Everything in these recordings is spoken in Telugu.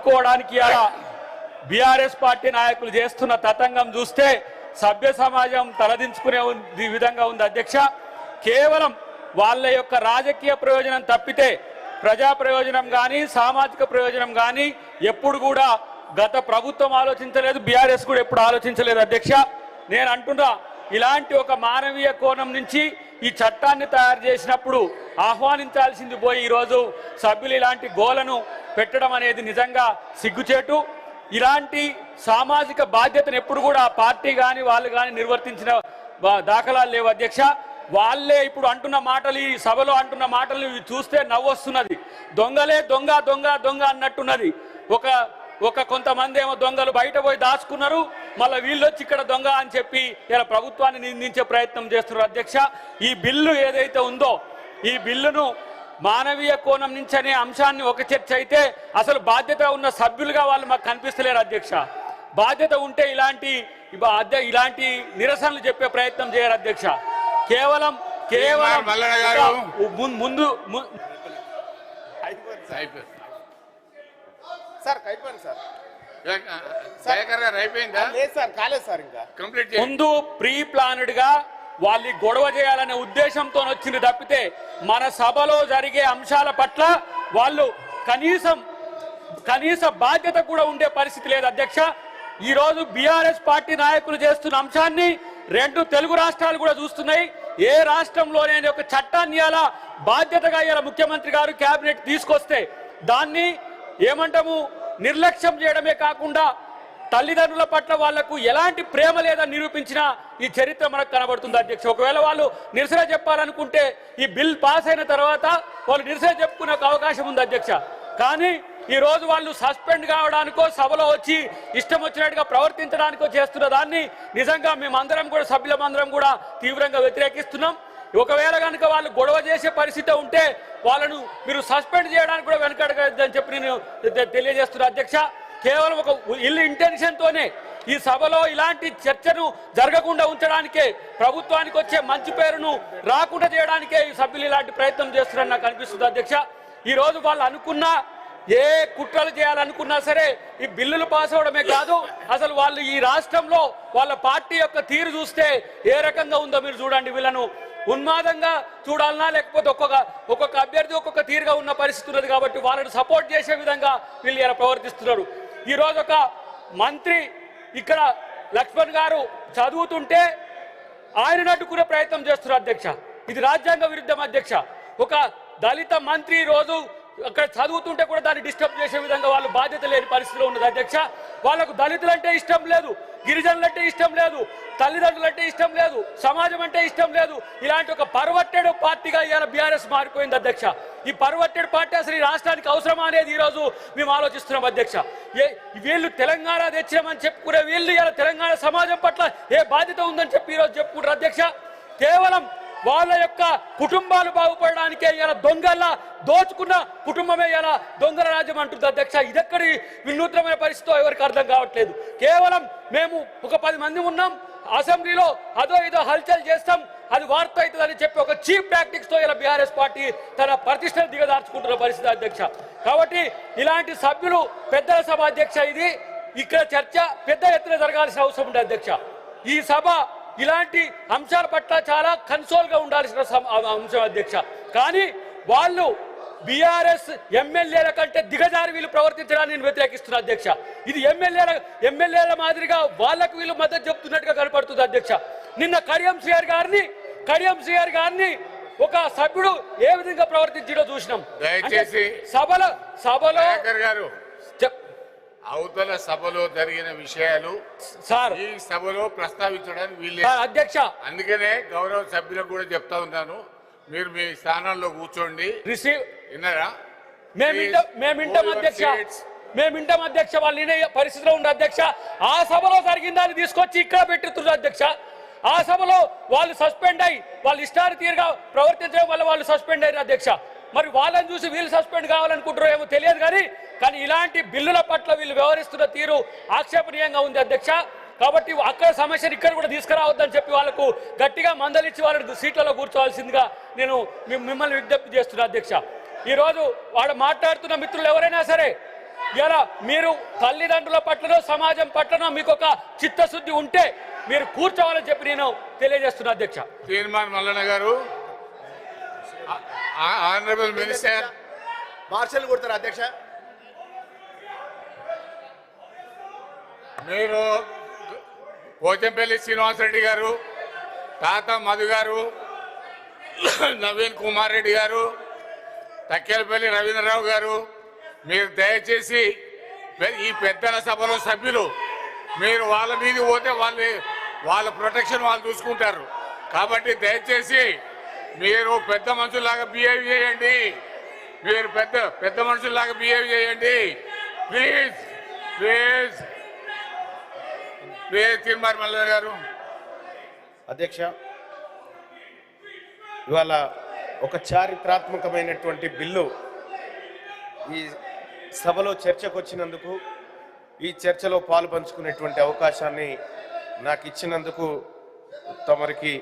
కోవడానికి బీఆర్ఎస్ పార్టీ నాయకులు చేస్తున్న తతంగం చూస్తే సభ్య సమాజం తలదించుకునే విధంగా ఉంది అధ్యక్ష. కేవలం వాళ్ళ యొక్క రాజకీయ ప్రయోజనం తప్పితే ప్రజా ప్రయోజనం కానీ సామాజిక ప్రయోజనం కానీ ఎప్పుడు కూడా గత ప్రభుత్వం ఆలోచించలేదు, బీఆర్ఎస్ కూడా ఎప్పుడు ఆలోచించలేదు అధ్యక్ష. నేను అంటున్నా, ఇలాంటి ఒక మానవీయ కోణం నుంచి ఈ చట్టాన్ని తయారు చేసినప్పుడు ఆహ్వానించాల్సింది పోయి ఈరోజు సభ్యులు ఇలాంటి గోలను పెట్టడం అనేది నిజంగా సిగ్గుచేటు. ఇలాంటి సామాజిక బాధ్యతను ఎప్పుడు కూడా పార్టీ కానీ వాళ్ళు కానీ నిర్వర్తించిన దాఖలాలు లేవు అధ్యక్ష. వాళ్ళే ఇప్పుడు అంటున్న మాటలు, ఈ సభలో అంటున్న మాటలు చూస్తే నవ్వొస్తున్నది. దొంగలే దొంగ దొంగ దొంగ అన్నట్టున్నది. ఒక కొంతమంది ఏమో దొంగలు బయట పోయి దాచుకున్నారు, మళ్ళీ వీళ్ళు వచ్చి ఇక్కడ దొంగ అని చెప్పి ఇలా ప్రభుత్వాన్ని నిందించే ప్రయత్నం చేస్తున్నారు అధ్యక్ష. ఈ బిల్లు ఏదైతే ఉందో ఈ బిల్లును మానవీయ కోణం నుంచి అనే అంశాన్ని ఒక చర్చ అయితే అసలు బాధ్యత ఉన్న సభ్యులుగా వాళ్ళు మాకు కనిపిస్తలేరు అధ్యక్ష. బాధ్యత ఉంటే ఇలాంటి నిరసనలు చెప్పే ప్రయత్నం చేయరు అధ్యక్ష. కేవలం ముందు ముందు ప్రీ ప్లాన్డ్ గా వాళ్ళు గొడవ చేయాలనే ఉద్దేశంతో వచ్చింది తప్పితే మన సభలో జరిగే అంశాల పట్ల వాళ్ళు కనీస బాధ్యత కూడా ఉండే పరిస్థితి లేదు అధ్యక్ష. ఈ రోజు బీఆర్ఎస్ పార్టీ నాయకులు చేస్తున్న అంశాన్ని 2 తెలుగు రాష్ట్రాలు కూడా చూస్తున్నాయి. ఏ రాష్ట్రంలోనే ఒక చట్టాన్ని ఇలా బాధ్యతగా ఇలా ముఖ్యమంత్రి గారు కేబినెట్ తీసుకొస్తే దాన్ని ఏమంటాము నిర్లక్ష్యం చేయడమే కాకుండా తల్లిదండ్రుల పట్ల వాళ్లకు ఎలాంటి ప్రేమ లేదని నిరూపించిన ఈ చరిత్ర మనకు కనబడుతుంది అధ్యక్ష. ఒకవేళ వాళ్ళు నిరసన చెప్పాలనుకుంటే ఈ బిల్ పాస్ అయిన తర్వాత వాళ్ళు నిరసన చెప్పుకునే అవకాశం ఉంది అధ్యక్ష. కానీ ఈ రోజు వాళ్ళు సస్పెండ్ కావడానికో సభలో వచ్చి ఇష్టం వచ్చినట్టుగా ప్రవర్తించడానికో చేస్తున్న దాన్ని నిజంగా మేమందరం కూడా సభ్యులమందరం కూడా తీవ్రంగా వ్యతిరేకిస్తున్నాం. ఒకవేళ కనుక వాళ్ళు గొడవ చేసే పరిస్థితి ఉంటే వాళ్ళను మీరు సస్పెండ్ చేయడానికి కూడా వెనకడగద్దని చెప్పి నేను తెలియజేస్తున్నా అధ్యక్ష. కేవలం ఒక ఇల్లు ఇంటెన్షన్ తోనే ఈ సభలో ఇలాంటి చర్చను జరగకుండా ఉంచడానికే, ప్రభుత్వానికి వచ్చే మంచి పేరును రాకుండా చేయడానికే ఈ సభ్యులు ఇలాంటి ప్రయత్నం చేస్తున్నారని నాకు అనిపిస్తుంది అధ్యక్ష. ఈ రోజు వాళ్ళు అనుకున్న ఏ కుట్రలు చేయాలనుకున్నా సరే ఈ బిల్లులు పాస్ అవడమే కాదు, అసలు వాళ్ళు ఈ రాష్ట్రంలో వాళ్ళ పార్టీ యొక్క తీరు చూస్తే ఏ రకంగా ఉందో మీరు చూడండి. వీళ్ళను ఉన్మాదంగా చూడాలన్నా లేకపోతే ఒక్కొక్క అభ్యర్థి ఒక్కొక్క తీరుగా ఉన్న పరిస్థితి ఉన్నది కాబట్టి వాళ్ళని సపోర్ట్ చేసే విధంగా వీళ్ళు ఇలా ప్రవర్తిస్తున్నారు. ఈరోజు ఒక మంత్రి ఇక్కడ లక్ష్మణ్ గారు చదువుతుంటే ఆయన అడ్డుకునే ప్రయత్నం చేస్తున్నారు అధ్యక్ష. ఇది రాజ్యాంగ విరుద్ధం అధ్యక్ష. ఒక దళిత మంత్రి రోజు అక్కడ చదువుతుంటే కూడా దాన్ని డిస్టర్బ్ చేసే విధంగా వాళ్ళు బాధ్యత లేని పరిస్థితిలో ఉన్నది అధ్యక్ష. వాళ్ళకు దళితులంటే ఇష్టం లేదు, గిరిజనులంటే ఇష్టం లేదు, తల్లిదండ్రులంటే ఇష్టం లేదు, సమాజం అంటే ఇష్టం లేదు. ఇలాంటి ఒక పర్వర్టెడ్ పార్టీగా ఇవాళ బీఆర్ఎస్ మారిపోయింది అధ్యక్ష. ఈ పర్వర్టెడ్ పార్టీ అసలు ఈ రాష్ట్రానికి అవసరమా అనేది ఈరోజు మేము ఆలోచిస్తున్నాం అధ్యక్ష. వీళ్ళు తెలంగాణ తెచ్చామని చెప్పుకునే వీళ్ళు ఇలా తెలంగాణ సమాజం పట్ల ఏ బాధ్యత ఉందని చెప్పి ఈరోజు చెప్పుకుంటారు అధ్యక్ష. కేవలం వాళ్ళ యొక్క కుటుంబాలు బాగుపడడానికే ఇలా దొంగల్లా దోచుకున్న కుటుంబమే ఇలా దొంగల రాజ్యం అంటుంది అధ్యక్ష. ఇదెక్కడి వినూత్నమైన పరిస్థితితో ఎవరికి అర్థం కావట్లేదు. కేవలం మేము ఒక 10 మంది ఉన్నాం, అసెంబ్లీలో అదో ఇదో హల్చల్ చేస్తాం, అది వార్త అవుతుందని చెప్పి ఒక చీప్ టాక్టిక్స్ తో ఇలా బీఆర్ఎస్ పార్టీ తన ప్రతిష్టను దిగదార్చుకుంటున్న పరిస్థితి అధ్యక్ష. కాబట్టి ఇలాంటి సభ్యులు పెద్దల సభ అధ్యక్ష, ఇది ఇక్కడ చర్చ పెద్ద ఎత్తున జరగాల్సిన అవసరం ఉంది అధ్యక్ష. ఈ సభ ఇలాంటి అంశాల పట్ల చాలా కన్సోల్ గా ఉండాల్సిన అంశం అధ్యక్ష. కానీ వాళ్ళు బీఆర్ఎస్ ఎమ్మెల్యేల కంటే దిగజారి వీళ్ళు ప్రవర్తించడాన్ని నేను వ్యతిరేకిస్తున్నా అధ్యక్ష. ఇది ఎమ్మెల్యేల మాదిరిగా వాళ్ళకు వీళ్ళు మద్దతు చెప్తున్నట్టుగా కనపడుతుంది అధ్యక్ష. నిన్న కడియం శ్రీహరి గారిని ఒక సభ్యుడు ఏ విధంగా ప్రవర్తించడో చూసినాం. సభలో అవతల సభలో జరిగిన విషయాలు ఈ సభలో ప్రస్తావించడానికి వీల్లేదు అధ్యక్ష. అందుకనే గౌరవ సభ్యులకు కూడా చెప్తా ఉన్నాను, మీరు మీ స్థానాల్లో కూర్చోండి. విన్నారా? మేమింటాం అధ్యక్ష. వాళ్ళు వినే పరిస్థితిలో ఉండే అధ్యక్ష. ఆ సభలో జరిగిన దాన్ని తీసుకొచ్చి ఇక్కడ పెట్టుతున్నారు అధ్యక్ష. ఆ సభలో వాళ్ళు సస్పెండ్ అయ్యి వాళ్ళు ఇష్టాన్ని తీరుగా ప్రవర్తించడం వల్ల వాళ్ళు సస్పెండ్ అయ్యారు అధ్యక్ష. మరి వాళ్ళని చూసి వీళ్ళు సస్పెండ్ కావాలనుకుంటారో ఏమో తెలియదు కానీ ఇలాంటి బిల్లుల పట్ల వీళ్ళు వ్యవహరిస్తున్న తీరు ఆక్షేపణీయంగా ఉంది అధ్యక్ష. కాబట్టి అక్కడ సమస్యను ఇక్కడ కూడా తీసుకురావద్దని చెప్పి వాళ్ళకు గట్టిగా మందలిచ్చి వాళ్ళని సీట్లలో కూర్చోవాల్సిందిగా నేను మిమ్మల్ని విజ్ఞప్తి చేస్తున్నా అధ్యక్ష. ఈరోజు వాడు మాట్లాడుతున్న మిత్రులు ఎవరైనా సరే ఇలా మీరు తల్లిదండ్రుల పట్లనో సమాజం పట్లనో మీకు ఒక చిత్తశుద్ధి ఉంటే మీరు కూర్చోవాలని చెప్పి నేను తెలియజేస్తున్నా అధ్యక్ష. తీర్మాన్ Mallanna garu, honourable minister. Martial కొడతారు అధ్యక్ష. మీరు పోచంపల్లి శ్రీనివాసరెడ్డి గారు, తాత మధు గారు, నవీన్ కుమార్ రెడ్డి గారు, తక్కేలపల్లి రవీంద్రరావు గారు, మీరు దయచేసి ఈ పెద్దల సభలో సభ్యులు మీరు వాళ్ళ మీద పోతే వాళ్ళ ప్రొటెక్షన్ వాళ్ళు చూసుకుంటారు. కాబట్టి దయచేసి మీరు పెద్ద మనుషుల్లాగా బిహేవ్ చేయండి. మీరు పెద్ద మనుషుల్లాగా బిహేవ్ చేయండి. Please please please. Theenmar Mallaiah గారు. అధ్యక్ష, ఇవాళ ఒక చారిత్రాత్మకమైనటువంటి బిల్లు ఈ సభలో చర్చకు వచ్చినందుకు, ఈ చర్చలో పాలు పంచుకునేటువంటి అవకాశాన్ని నాకు ఇచ్చినందుకు తమరికి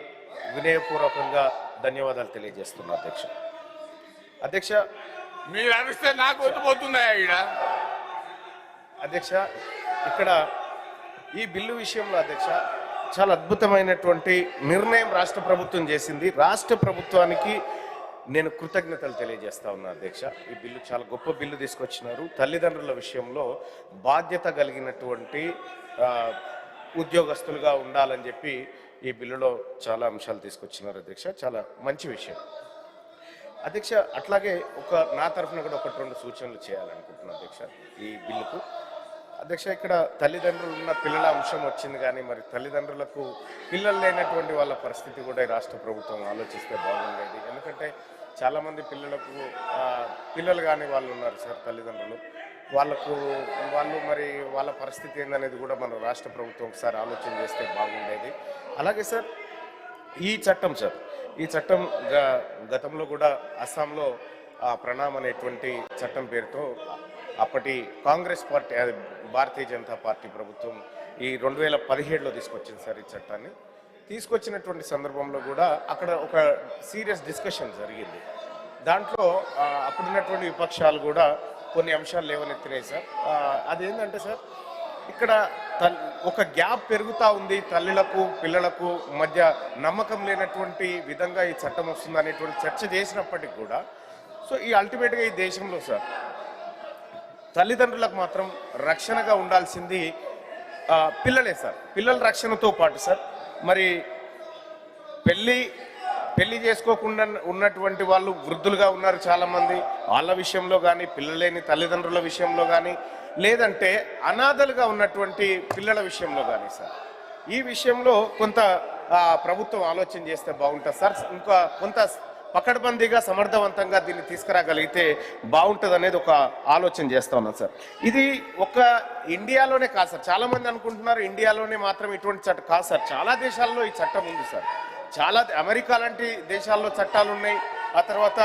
వినయపూర్వకంగా ధన్యవాదాలు తెలియజేస్తున్నా అధ్యక్ష. అధ్యక్ష, మీరు అరిస్తే నాకు వద్దుపోతున్నాయా ఈడ? అధ్యక్ష, ఇక్కడ ఈ బిల్లు విషయంలో అధ్యక్ష చాలా అద్భుతమైనటువంటి నిర్ణయం రాష్ట్ర ప్రభుత్వం చేసింది. రాష్ట్ర ప్రభుత్వానికి నేను కృతజ్ఞతలు తెలియజేస్తా ఉన్నా అధ్యక్ష. ఈ బిల్లు చాలా గొప్ప బిల్లు తీసుకొచ్చినారు. తల్లిదండ్రుల విషయంలో బాధ్యత కలిగినటువంటి ఉద్యోగస్తులుగా ఉండాలని చెప్పి ఈ బిల్లులో చాలా అంశాలు తీసుకొచ్చినారు అధ్యక్ష. చాలా మంచి విషయం అధ్యక్ష. అట్లాగే నా తరఫున కూడా 1-2 సూచనలు చేయాలనుకుంటున్నాను అధ్యక్ష ఈ బిల్లుకు. అధ్యక్ష, ఇక్కడ తల్లిదండ్రులు ఉన్న పిల్లల అంశం వచ్చింది, కానీ మరి తల్లిదండ్రులకు పిల్లలు లేనటువంటి వాళ్ళ పరిస్థితి కూడా ఈ రాష్ట్ర ప్రభుత్వం ఆలోచిస్తే బాగుండేది. ఎందుకంటే చాలామంది పిల్లలు కానీ వాళ్ళు ఉన్నారు సార్, తల్లిదండ్రులు. వాళ్ళు మరి వాళ్ళ పరిస్థితి ఏందనేది కూడా మన రాష్ట్ర ప్రభుత్వం ఒకసారి ఆలోచన చేస్తే బాగుండేది. అలాగే సార్, ఈ చట్టం గతంలో కూడా అస్సాంలో ప్రణామ్ అనేటువంటి చట్టం పేరుతో అప్పటి కాంగ్రెస్ పార్టీ, భారతీయ జనతా పార్టీ ప్రభుత్వం ఈ 2017లో తీసుకొచ్చింది సార్. ఈ చట్టాన్ని తీసుకొచ్చినటువంటి సందర్భంలో కూడా అక్కడ ఒక సీరియస్ డిస్కషన్ జరిగింది. దాంట్లో అప్పుడున్నటువంటి విపక్షాలు కూడా కొన్ని అంశాలు లేవనెత్తినాయి సార్. అదేంటంటే సార్, ఇక్కడ ఒక గ్యాప్ పెరుగుతూ ఉంది, తల్లులకు పిల్లలకు మధ్య నమ్మకం లేనటువంటి విధంగా ఈ చట్టం వస్తుంది అనేటువంటి చర్చ చేసినప్పటికీ కూడా సో ఈ అల్టిమేట్గా ఈ దేశంలో సార్ తల్లిదండ్రులకు మాత్రం రక్షణగా ఉండాల్సింది పిల్లలే సార్. పిల్లల రక్షణతో పాటు సార్ మరి పెళ్లి చేసుకోకుండా ఉన్నటువంటి వాళ్ళు వృద్ధులుగా ఉన్నారు చాలామంది. వాళ్ళ విషయంలో కానీ, పిల్లలేని తల్లిదండ్రుల విషయంలో కానీ, లేదంటే అనాథలుగా ఉన్నటువంటి పిల్లల విషయంలో కానీ సార్, ఈ విషయంలో కొంత ప్రభుత్వం ఆలోచన చేస్తే బాగుంటుంది సార్. ఇంకా కొంత పకడ్బందీగా సమర్థవంతంగా దీన్ని తీసుకురాగలిగితే బాగుంటుంది అనేది ఒక ఆలోచన చేస్తా ఉన్నాను సార్. ఇది ఒక ఇండియాలోనే కాదు సార్. చాలామంది అనుకుంటున్నారు ఇండియాలోనే మాత్రం ఇటువంటి చట్టం కాదు సార్. చాలా దేశాల్లో ఈ చట్టం ఉంది సార్. చాలా అమెరికా లాంటి దేశాల్లో చట్టాలు ఉన్నాయి. ఆ తర్వాత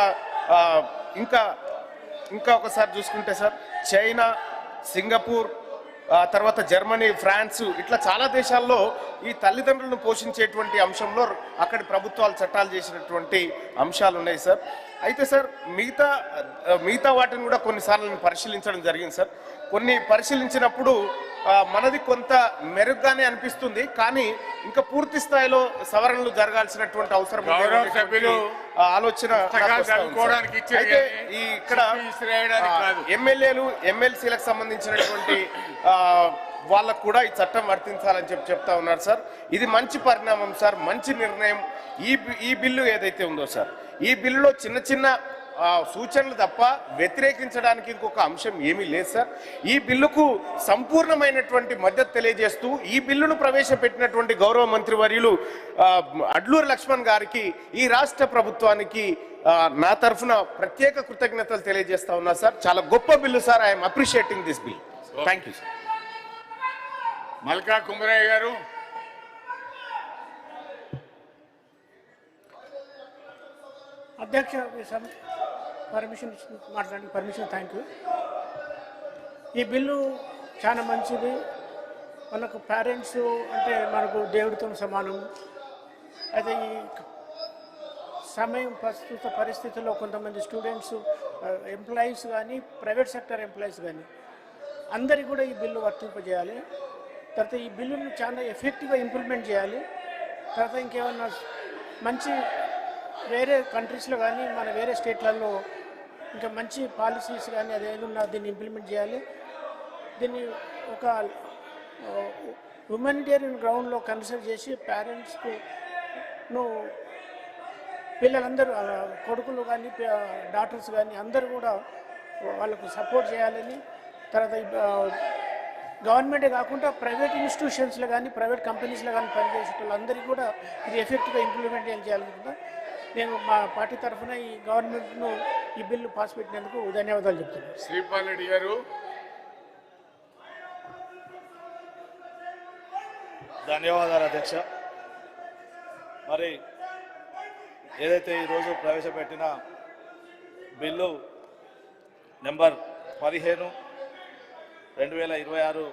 ఇంకా ఒకసారి చూసుకుంటే సార్ చైనా, సింగపూర్, తర్వాత జర్మనీ, ఫ్రాన్స్, ఇట్లా చాలా దేశాల్లో ఈ తల్లిదండ్రులను పోషించేటువంటి అంశంలో అక్కడి ప్రభుత్వాలు చట్టాలు చేసినటువంటి అంశాలు ఉన్నాయి సార్. అయితే సార్ మిగతా వాటిని కూడా కొన్నిసార్లు నేను పరిశీలించడం జరిగింది సార్. కొన్ని పరిశీలించినప్పుడు మనది కొంత మెరుగ్గానే అనిపిస్తుంది, కానీ ఇంకా పూర్తి స్థాయిలో సవరణలు జరగాల్సినటువంటి అవసరం ఆలోచన. అయితే ఇక్కడ ఎమ్మెల్యేలు, ఎమ్మెల్సీలకు సంబంధించినటువంటి వాళ్ళకు కూడా ఈ చట్టం వర్తించాలని చెప్తా ఉన్నారు సార్. ఇది మంచి పరిణామం సార్, మంచి నిర్ణయం. ఈ బిల్లు ఏదైతే ఉందో సార్, ఈ బిల్లులో చిన్న సూచనలు తప్ప వ్యతిరేకించడానికి ఇంకొక అంశం ఏమీ లేదు సార్. ఈ బిల్లుకు సంపూర్ణమైనటువంటి మద్దతు తెలియజేస్తూ ఈ బిల్లును ప్రవేశపెట్టినటువంటి గౌరవ మంత్రివర్యులు అడ్లూరి లక్ష్మణ్ గారికి, ఈ రాష్ట్ర ప్రభుత్వానికి నా తరఫున ప్రత్యేక కృతజ్ఞతలు తెలియజేస్తా ఉన్నా సార్. చాలా గొప్ప bill sir. I'm appreciating this bill. Thank you sir. Malka Kumaraiah గారు. అధ్యక్ష, పర్మిషన్ మాట్లాడి పర్మిషన్ థ్యాంక్ యూ. ఈ బిల్లు చాలా మంచిది. మనకు పేరెంట్స్ అంటే మనకు దేవుడితో సమానం. అయితే ఈ ప్రస్తుత పరిస్థితుల్లో కొంతమంది స్టూడెంట్స్, ఎంప్లాయీస్ కానీ, ప్రైవేట్ సెక్టర్ ఎంప్లాయీస్ కానీ అందరికీ కూడా ఈ బిల్లు వర్తింపజేయాలి. తర్వాత ఈ బిల్లును చాలా ఎఫెక్టివ్గా ఇంప్లిమెంట్ చేయాలి. తర్వాత ఇంకేమన్నా మంచి వేరే కంట్రీస్లో కానీ మన వేరే స్టేట్లలో ఇంకా మంచి పాలసీస్ కానీ అదేదన్నా దీన్ని ఇంప్లిమెంట్ చేయాలి. దీన్ని ఒక హ్యూమానిటేరియన్ గ్రౌండ్లో కన్సిడర్ చేసి పేరెంట్స్కు పిల్లలందరూ కొడుకులు కానీ డాటర్స్ కానీ అందరూ కూడా వాళ్ళకు సపోర్ట్ చేయాలని, తర్వాత గవర్నమెంటే కాకుండా ప్రైవేట్ ఇన్స్టిట్యూషన్స్లో కానీ ప్రైవేట్ కంపెనీస్లో కానీ పనిచేసే వాళ్ళందరికీ కూడా ఇది ఎఫెక్టివ్గా ఇంప్లిమెంట్ చేయాలనుకుంటా. నేను మా పార్టీ తరఫున ఈ గవర్నమెంట్ను ఈ బిల్లు పాస్ పెట్టినందుకు ధన్యవాదాలు చెప్తున్నాను. శ్రీపాల్ రెడ్డి గారు. ధన్యవాదాలు అధ్యక్ష. మరి ఏదైతే ఈరోజు ప్రవేశపెట్టిన బిల్లు నెంబర్ 15/2026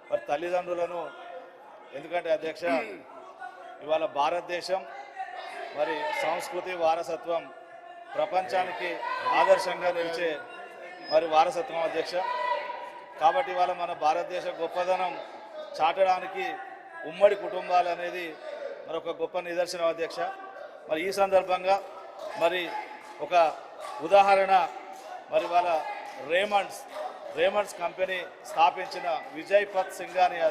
మరి తల్లిదండ్రులను, ఎందుకంటే అధ్యక్ష ఇవాళ భారతదేశం మరి సంస్కృతి వారసత్వం ప్రపంచానికి ఆదర్శంగా నిలిచే మరి వారసత్వం అధ్యక్ష. కాబట్టి ఇవాళ మన భారతదేశ గొప్పదనం చాటడానికి ఉమ్మడి కుటుంబాలు అనేది మరి ఒక గొప్ప నిదర్శనం అధ్యక్ష. మరి ఈ సందర్భంగా మరి ఒక ఉదాహరణ, మరి వాళ్ళ రేమండ్స్ కంపెనీ స్థాపించిన విజయ్ పత్ సింఘాని